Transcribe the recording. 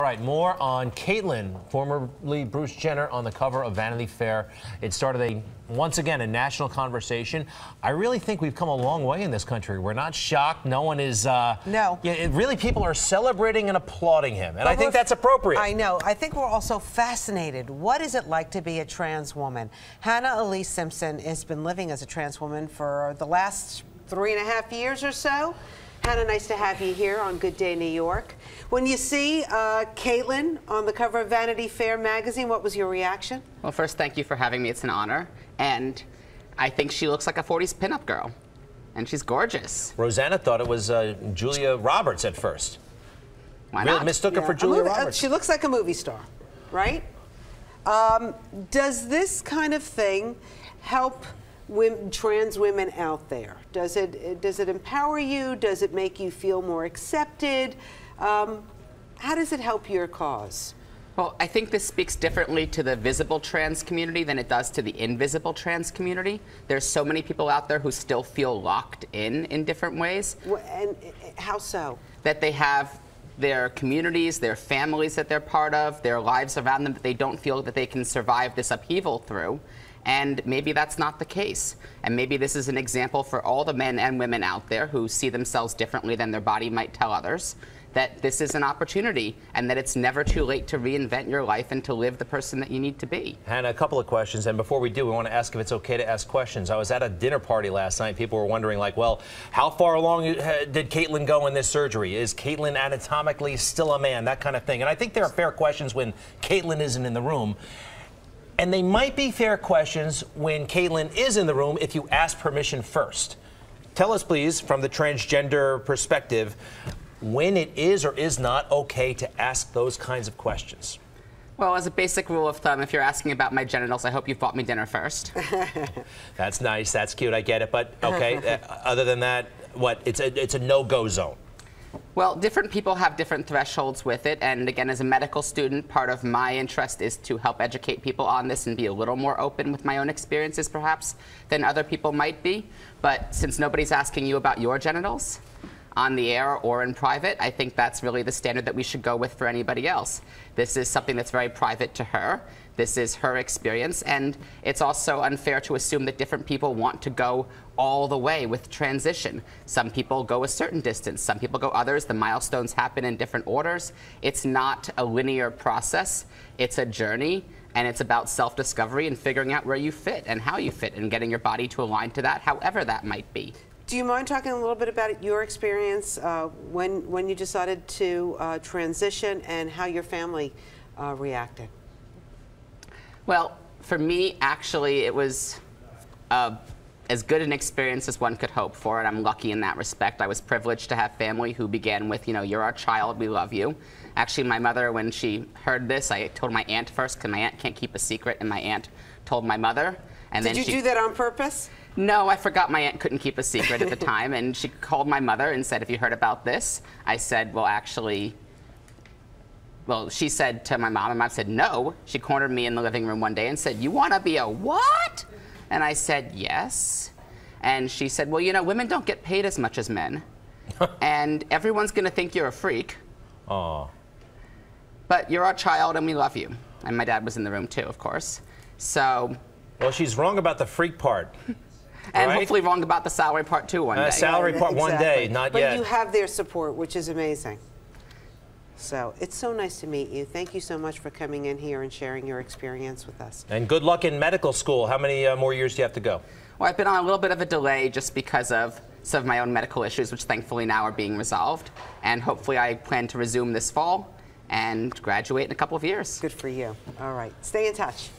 All right, more on Caitlyn, formerly Bruce Jenner, on the cover of Vanity Fair. It started once again a national conversation. I really think we've come a long way in this country. We're not shocked. No one is. No. Yeah, really, people are celebrating and applauding him, and I think that's appropriate. I know. I think we're also fascinated. What is it like to be a trans woman? Hannah Elise Simpson has been living as a trans woman for the last 3.5 years or so. Hannah, nice to have you here on Good Day New York. When you see Caitlyn on the cover of Vanity Fair magazine, what was your reaction? Well, first, thank you for having me. It's an honor. And I think she looks like a 40s pinup girl. And she's gorgeous. Rosanna thought it was Julia Roberts at first. Why not? Really mistook her for Julia Roberts. She looks like a movie star, right? Does this kind of thing help trans women out there? Does it empower you? Does it make you feel more accepted? How does it help your cause? Well, I think this speaks differently to the visible trans community than it does to the invisible trans community. There's so many people out there who still feel locked in different ways. And how so? That they have their communities, their families that they're part of, their lives around them that they don't feel that they can survive this upheaval through. And maybe that's not the case. And maybe this is an example for all the men and women out there who see themselves differently than their body might tell others, that this is an opportunity and that it's never too late to reinvent your life and to live the person that you need to be. Hannah, a couple of questions, and before we do, we want to ask if it's okay to ask questions. I was at a dinner party last night. People were wondering, like, well, how far along did Caitlyn go in this surgery? Is Caitlyn anatomically still a man? That kind of thing. And I think there are fair questions when Caitlyn isn't in the room. And they might be fair questions when Caitlyn is in the room if you ask permission first. Tell us, please, from the transgender perspective, when it is or is not okay to ask those kinds of questions. Well, as a basic rule of thumb, if you're asking about my genitals, I hope you've bought me dinner first. That's nice. That's cute. I get it. But, okay, other than that, what? It's a no-go zone. Well, different people have different thresholds with it, and again, as a medical student, part of my interest is to help educate people on this and be a little more open with my own experiences, perhaps, than other people might be. But since nobody's asking you about your genitals on the air or in private, I think that's really the standard that we should go with for anybody else. This is something that's very private to her. This is her experience, and it's also unfair to assume that different people want to go all the way with transition. Some people go a certain distance, some people go others. The milestones happen in different orders. It's not a linear process. It's a journey, and it's about self-discovery and figuring out where you fit and how you fit and getting your body to align to that, however that might be. Do you mind talking a little bit about your experience when you decided to transition and how your family reacted? Well, for me, actually, it was as good an experience as one could hope for, and I'm lucky in that respect. I was privileged to have family who began with, you know, you're our child, we love you. Actually, my mother, when she heard this, I told my aunt first, because my aunt can't keep a secret, and my aunt told my mother. And Did you do that on purpose? No, I forgot my aunt couldn't keep a secret at the time, and she called my mother and said, have you heard about this? I said, well, actually, well, she said to my mom, and mom said, no. She cornered me in the living room one day and said, you want to be a what? And I said, yes. And she said, well, you know, women don't get paid as much as men, and everyone's going to think you're a freak. Aww. But you're our child, and we love you. And my dad was in the room, too, of course. So. Well, she's wrong about the freak part. And right? hopefully wrong about the salary part, too, one day. Salary part exactly. One day, not yet. But you have their support, which is amazing. So it's so nice to meet you. Thank you so much for coming in here and sharing your experience with us. And good luck in medical school. How many more years do you have to go? Well, I've been on a little bit of a delay just because of some of my own medical issues, which thankfully now are being resolved. And hopefully I plan to resume this fall and graduate in a couple of years. Good for you. All right. Stay in touch.